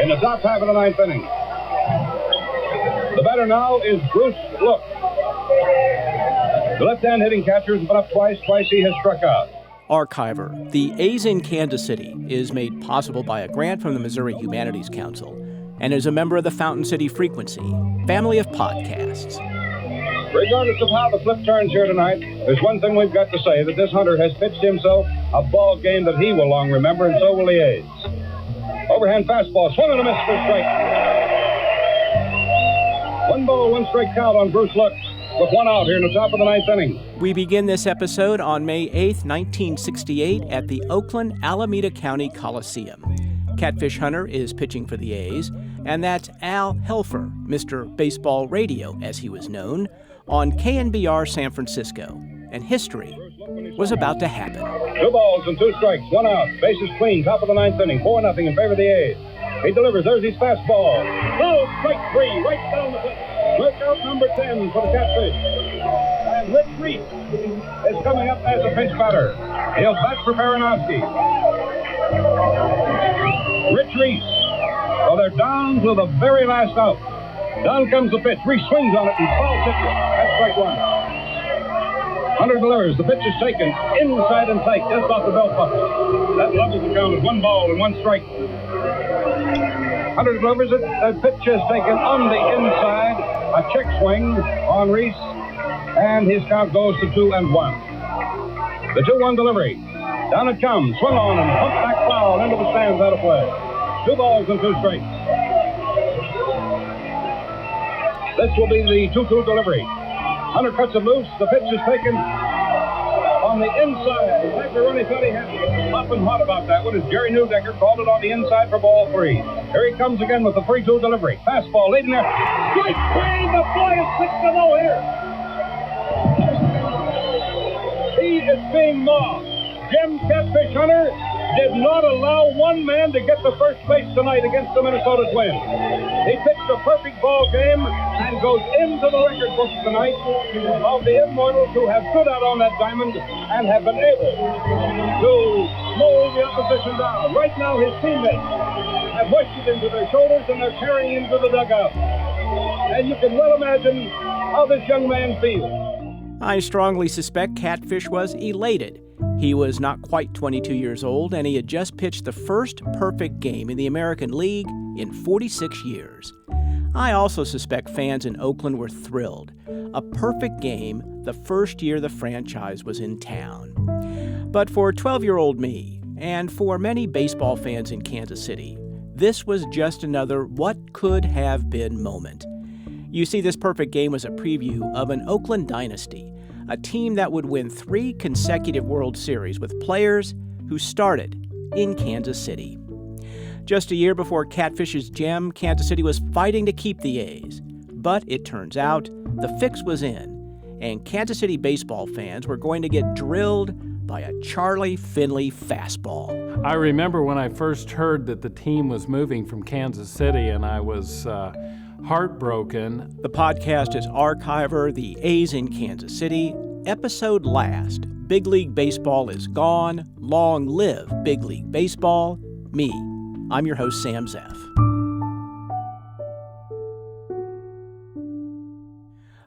in the top half of the ninth inning. The batter now is Bruce Look. The left-hand hitting catcher has been up twice. Twice he has struck out. Archiver, the A's in Kansas City, is made possible by a grant from the Missouri Humanities Council and is a member of the Fountain City Frequency, family of podcasts. Regardless of how the flip turns here tonight, there's one thing we've got to say, that this hunter has pitched himself a ball game that he will long remember, and so will the A's. Overhand fastball, swung and a miss for a strike. 1 ball, 1 strike count on Bruce Look, with 1 out here in the top of the ninth inning. We begin this episode on May 8th, 1968 at the Oakland Alameda County Coliseum. Catfish Hunter is pitching for the A's, and that's Al Helfer, Mr. Baseball Radio, as he was known, on KNBR San Francisco. And history was about to happen. 2 balls and 2 strikes, 1 out. Bases clean, top of the ninth inning, 4-0 in favor of the A's. He delivers. There's his fastball. Oh, strike 3, right down the pitch. Work out number 10 for the Catfish. And Rich Reese is coming up as a pinch batter. He'll bat for Baranowski. Rich Reese. So they're down to the very last out. Down comes the pitch. Reese swings on it and fouls it. That's strike 1. Hunter delivers. The pitch is taken inside and tight, just off the belt buckle. That levels the count at 1 ball and 1 strike. Hunter delivers it. The pitch is taken on the inside. A check swing on Reese. And his count goes to 2-1. The 2-1 delivery. Down it comes. Swung on and pumped back foul into the stands out of play. 2 balls and 2 strikes. This will be the 2-2 delivery. Hunter cuts it loose. The pitch is taken on the inside. Macaroni thought he had to up and hot about that one as Jerry Newdecker called it on the inside for ball 3. Here he comes again with the 3-2 delivery. Fastball late in there. Strike 3. The fly is 6-0 here. He is being mobbed. Jim Catfish Hunter did not allow one man to get to first base tonight against the Minnesota Twins. He pitched a perfect ball game and goes into the record books tonight of the immortals who have stood out on that diamond and have been able to mold the opposition down. Right now, his teammates have hoisted him to their shoulders and they're carrying him to the dugout. And you can well imagine how this young man feels. I strongly suspect Catfish was elated. He was not quite 22 years old, and he had just pitched the first perfect game in the American League in 46 years. I also suspect fans in Oakland were thrilled. A perfect game the first year the franchise was in town. But for 12-year-old me, and for many baseball fans in Kansas City, this was just another what could have been moment. You see, this perfect game was a preview of an Oakland dynasty, a team that would win 3 consecutive World Series with players who started in Kansas City. Just a year before Catfish's gem, Kansas City was fighting to keep the A's. But it turns out the fix was in, and Kansas City baseball fans were going to get drilled by a Charlie Finley fastball. I remember when I first heard that the team was moving from Kansas City, and I was heartbroken. The podcast is Archiver, the A's in Kansas City. Episode last, Big League Baseball is gone. Long live Big League Baseball. Me, I'm your host, Sam Zeff.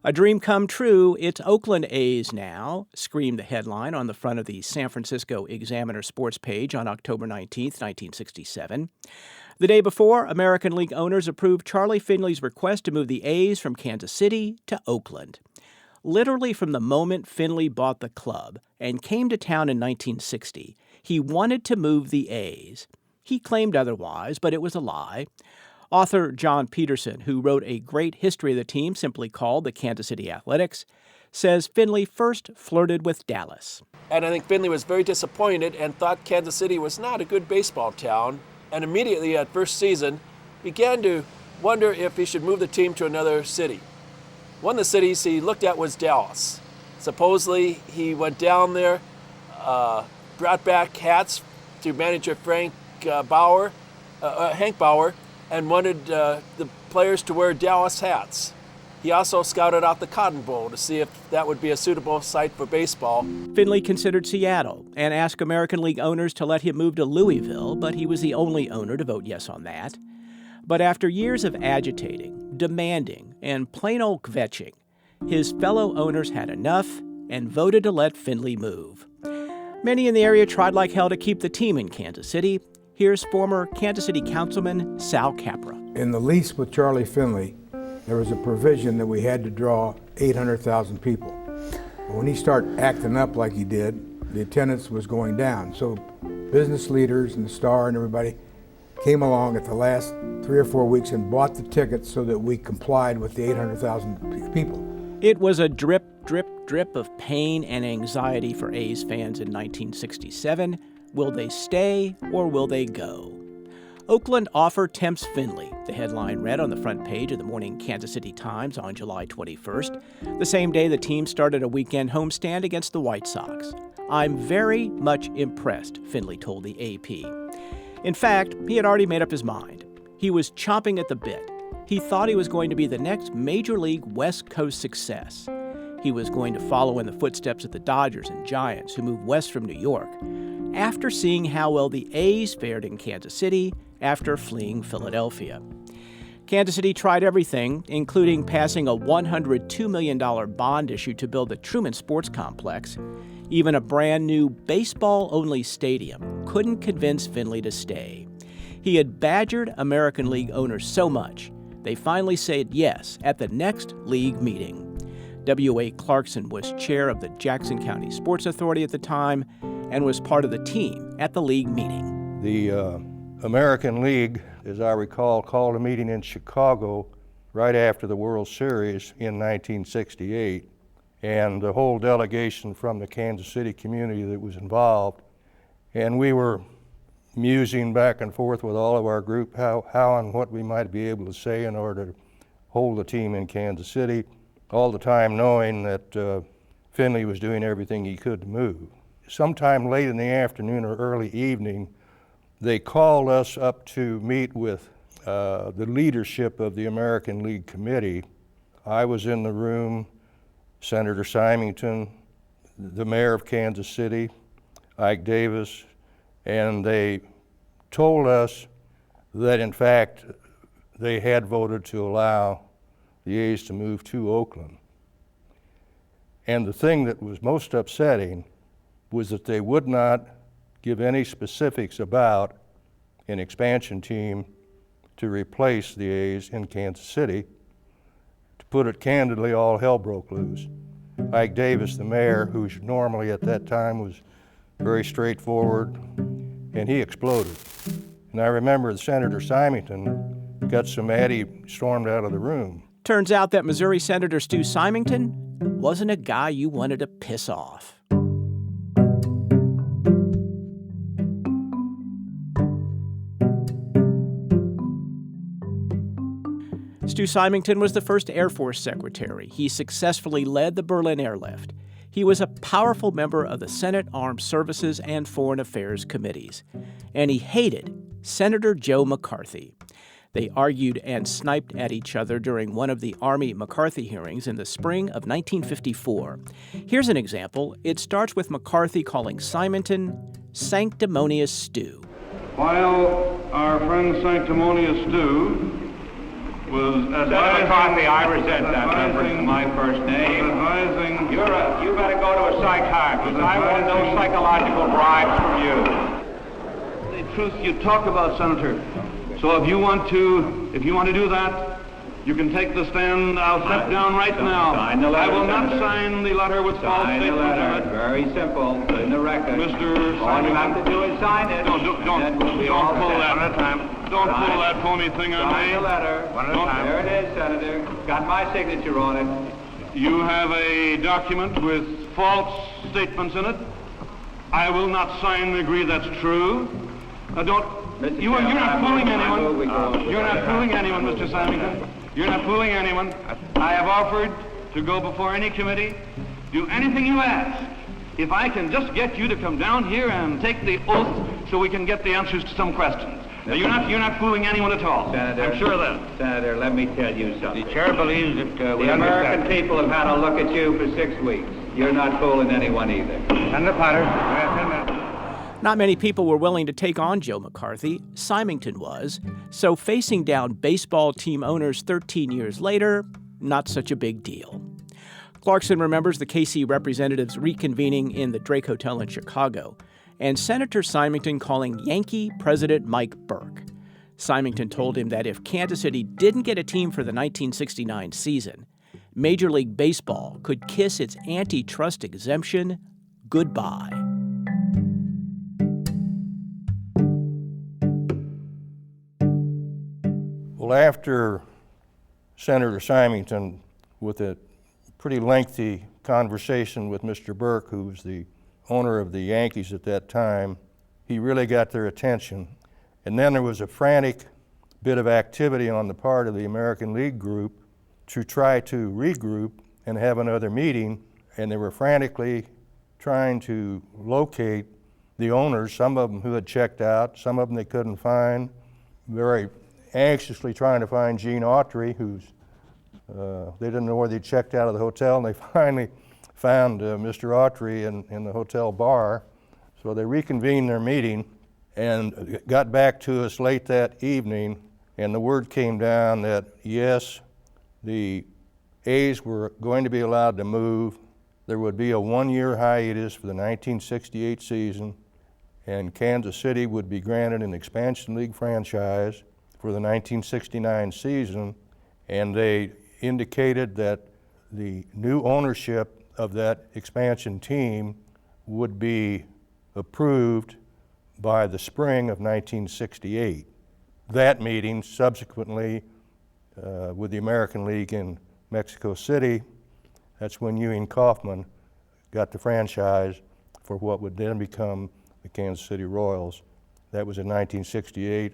A dream come true, it's Oakland A's now, screamed the headline on the front of the San Francisco Examiner sports page on October 19th, 1967. The day before, American League owners approved Charlie Finley's request to move the A's from Kansas City to Oakland. Literally from the moment Finley bought the club and came to town in 1960, he wanted to move the A's. He claimed otherwise, but it was a lie. Author John Peterson, who wrote a great history of the team simply called the Kansas City Athletics, says Finley first flirted with Dallas. And I think Finley was very disappointed and thought Kansas City was not a good baseball town, and immediately at first season began to wonder if he should move the team to another city. One of the cities he looked at was Dallas. Supposedly he went down there, brought back hats to manager Hank Bauer, and wanted the players to wear Dallas hats. He also scouted out the Cotton Bowl to see if that would be a suitable site for baseball. Finley considered Seattle and asked American League owners to let him move to Louisville, but he was the only owner to vote yes on that. But after years of agitating, demanding, and plain old kvetching, his fellow owners had enough and voted to let Finley move. Many in the area tried like hell to keep the team in Kansas City. Here's former Kansas City Councilman Sal Capra. In the lease with Charlie Finley, there was a provision that we had to draw 800,000 people. When he started acting up like he did, the attendance was going down. So business leaders and the Star and everybody came along at the last 3 or 4 weeks and bought the tickets so that we complied with the 800,000 people. It was a drip, drip, drip of pain and anxiety for A's fans in 1967. Will they stay or will they go? Oakland offer tempts Finley, the headline read on the front page of the morning Kansas City Times on July 21st, the same day the team started a weekend homestand against the White Sox. I'm very much impressed, Finley told the AP. In fact, he had already made up his mind. He was chomping at the bit. He thought he was going to be the next Major League West Coast success. He was going to follow in the footsteps of the Dodgers and Giants, who moved west from New York, after seeing how well the A's fared in Kansas City after fleeing Philadelphia. Kansas City tried everything, including passing a $102 million bond issue to build the Truman Sports Complex. Even a brand new baseball-only stadium couldn't convince Finley to stay. He had badgered American League owners so much, they finally said yes at the next league meeting. W.A. Clarkson was chair of the Jackson County Sports Authority at the time and was part of the team at the league meeting. The American League, as I recall, called a meeting in Chicago right after the World Series in 1968, and the whole delegation from the Kansas City community that was involved, and we were musing back and forth with all of our group how and what we might be able to say in order to hold the team in Kansas City, all the time knowing that Finley was doing everything he could to move. Sometime late in the afternoon or early evening, they called us up to meet with the leadership of the American League Committee. I was in the room, Senator Symington, the mayor of Kansas City, Ike Davis, and they told us that in fact they had voted to allow the A's to move to Oakland. And the thing that was most upsetting was that they would not give any specifics about an expansion team to replace the A's in Kansas City. To put it candidly, all hell broke loose. Ike Davis, the mayor, who normally at that time was very straightforward, and he exploded. And I remember Senator Symington got so mad he stormed out of the room. Turns out that Missouri Senator Stu Symington wasn't a guy you wanted to piss off. Stu Symington was the first Air Force Secretary. He successfully led the Berlin Airlift. He was a powerful member of the Senate Armed Services and Foreign Affairs Committees. And he hated Senator Joe McCarthy. They argued and sniped at each other during one of the Army McCarthy hearings in the spring of 1954. Here's an example. It starts with McCarthy calling Symington sanctimonious Stu. While our friend sanctimonious Stu was Senator McCarthy, I resent that reference to my first name. advising... You better go to a psychiatrist. I want no psychological bribes from you. The truth you talk about, Senator. So if you want to do that, you can take the stand. I'll step down right now. Sign the letter, I will not Senator. sign the letter with false Sign the statements letter. in it. Very simple. In the record. Mr. All you have to do is sign it. Don't pull that. One at a time. Don't pull that phony thing on me. Sign the letter. One at a time. There it is, Senator. Got my signature on it. You have a document with false statements in it. I will not sign and agree that's true. You're not fooling anyone. You're not fooling anyone, Mr. Symington. You're not fooling anyone. I have offered to go before any committee, do anything you ask. If I can just get you to come down here and take the oath so we can get the answers to some questions. Now, you're not fooling anyone at all. Senator, I'm sure of that. Senator, let me tell you something. The chair believes that The American people have had a look at you for 6 weeks. You're not fooling anyone either. And the platter. Not many people were willing to take on Joe McCarthy. Symington was. So facing down baseball team owners 13 years later, not such a big deal. Clarkson remembers the KC representatives reconvening in the Drake Hotel in Chicago, and Senator Symington calling Yankee President Mike Burke. Symington told him that if Kansas City didn't get a team for the 1969 season, Major League Baseball could kiss its antitrust exemption goodbye. Well, after Senator Symington, with a pretty lengthy conversation with Mr. Burke, who was the owner of the Yankees at that time, he really got their attention. And then there was a frantic bit of activity on the part of the American League group to try to regroup and have another meeting, and they were frantically trying to locate the owners, some of them who had checked out, some of them they couldn't find, very anxiously trying to find Gene Autry, who's they didn't know where they checked out of the hotel, and they finally found Mr. Autry in the hotel bar. So they reconvened their meeting and got back to us late that evening, and the word came down that yes, the A's were going to be allowed to move. There would be a one-year hiatus for the 1968 season, and Kansas City would be granted an expansion league franchise for the 1969 season, and they indicated that the new ownership of that expansion team would be approved by the spring of 1968. That meeting subsequently with the American League in Mexico City, that's when Ewing Kauffman got the franchise for what would then become the Kansas City Royals. That was in 1968,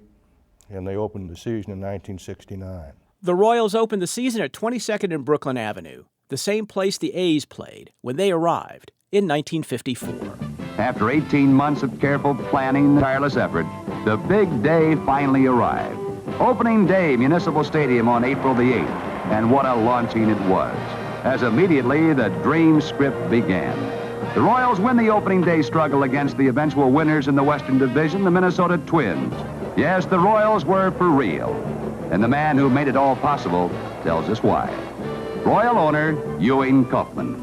and they opened the season in 1969. The Royals opened the season at 22nd and Brooklyn Avenue, the same place the A's played when they arrived in 1954. After 18 months of careful planning and tireless effort, the big day finally arrived. Opening day, Municipal Stadium on April the 8th, and what a launching it was, as immediately the dream script began. The Royals win the opening day struggle against the eventual winners in the Western Division, the Minnesota Twins. Yes, the Royals were for real. And the man who made it all possible tells us why. Royal owner Ewing Kauffman.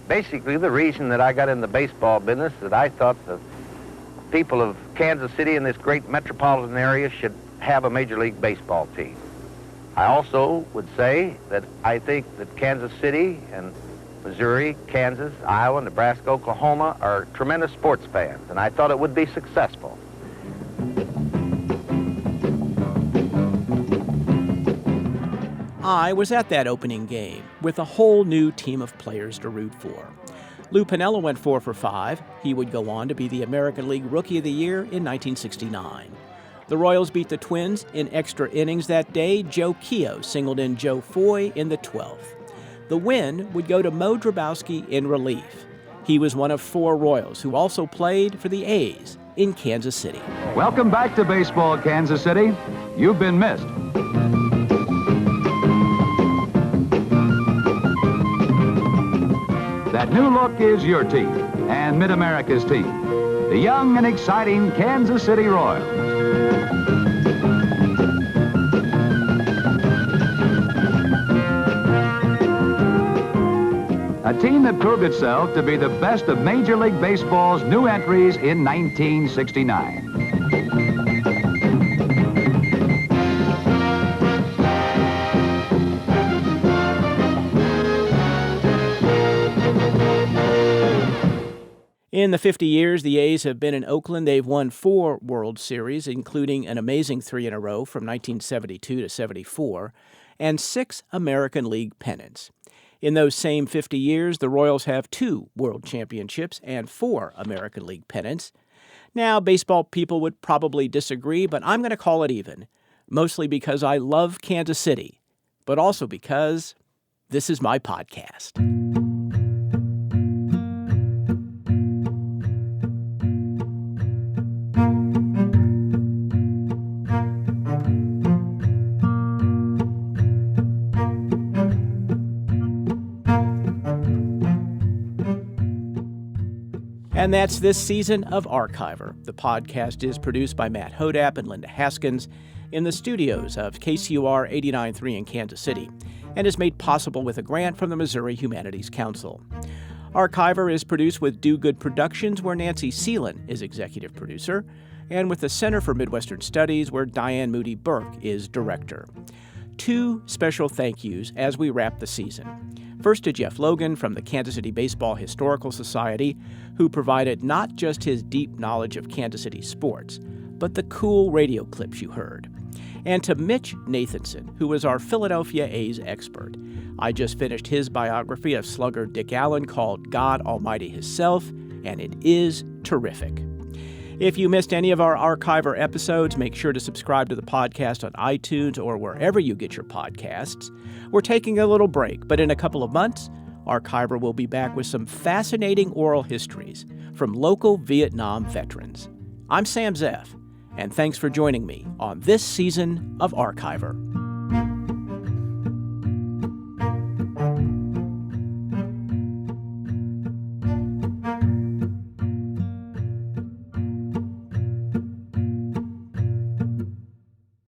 Basically, the reason that I got in the baseball business is that I thought the people of Kansas City and this great metropolitan area should have a Major League Baseball team. I also would say that I think that Kansas City and Missouri, Kansas, Iowa, Nebraska, Oklahoma are tremendous sports fans, and I thought it would be successful. I was at that opening game with a whole new team of players to root for. Lou Piniella went 4 for 5. He would go on to be the American League Rookie of the Year in 1969. The Royals beat the Twins in extra innings that day. Joe Keogh singled in Joe Foy in the 12th. The win would go to Mo Drabowski in relief. He was one of 4 Royals who also played for the A's in Kansas City. Welcome back to baseball, Kansas City. You've been missed. That new look is your team, and Mid-America's team, the young and exciting Kansas City Royals. A team that proved itself to be the best of Major League Baseball's new entries in 1969. In the 50 years the A's have been in Oakland, they've won 4 World Series, including an amazing 3 in a row from 1972 to 74, and 6 American League pennants. In those same 50 years, the Royals have 2 World Championships and 4 American League pennants. Now, baseball people would probably disagree, but I'm going to call it even, mostly because I love Kansas City, but also because this is my podcast. And And that's this season of Archiver. The podcast is produced by Matt Hodap and Linda Haskins in the studios of KCUR 89.3 in Kansas City, and is made possible with a grant from the Missouri Humanities Council. Archiver is produced with Do Good Productions, where Nancy Seelan is executive producer, and with the Center for Midwestern Studies, where Diane Moody Burke is director. 2 special thank yous as we wrap the season. First to Jeff Logan from the Kansas City Baseball Historical Society, who provided not just his deep knowledge of Kansas City sports, but the cool radio clips you heard. And to Mitch Nathanson, who was our Philadelphia A's expert. I just finished his biography of slugger Dick Allen called God Almighty Himself, and it is terrific. If you missed any of our Archiver episodes, make sure to subscribe to the podcast on iTunes or wherever you get your podcasts. We're taking a little break, but in a couple of months, Archiver will be back with some fascinating oral histories from local Vietnam veterans. I'm Sam Zeff, and thanks for joining me on this season of Archiver.